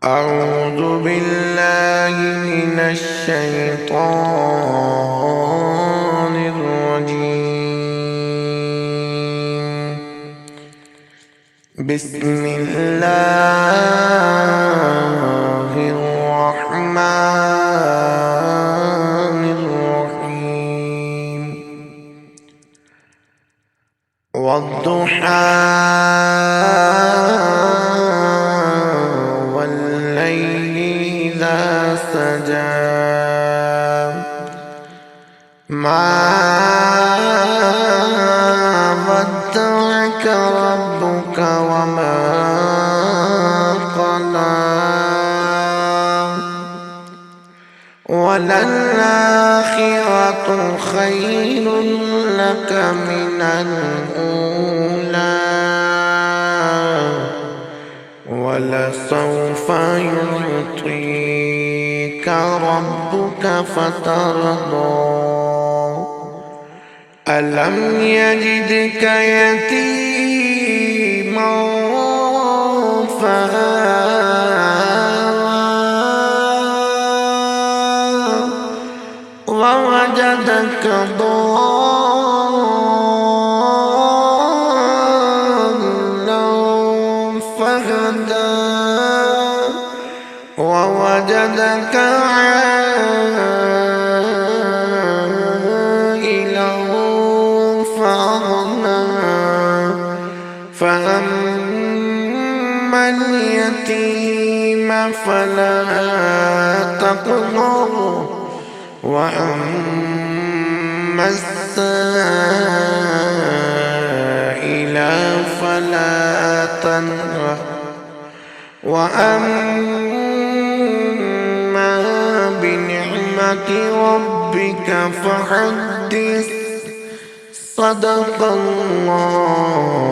أعوذ بالله من الشيطان الرجيم. بسم الله الرحمن الرحيم. والضحى والليل إذا سجى ما ودعك ربك وما قلى وللآخرة خير لك من الأولى ولسوف يعطيك ربك فترضى ألم يجدك يتيما فآوى ووجدك ضالا فهدى ووجدك عائلا فأغنى فأما اليتيم فلا تقهر وأما السائل فلا تنهر وأما بنعمة ربك فحدث. صدق الله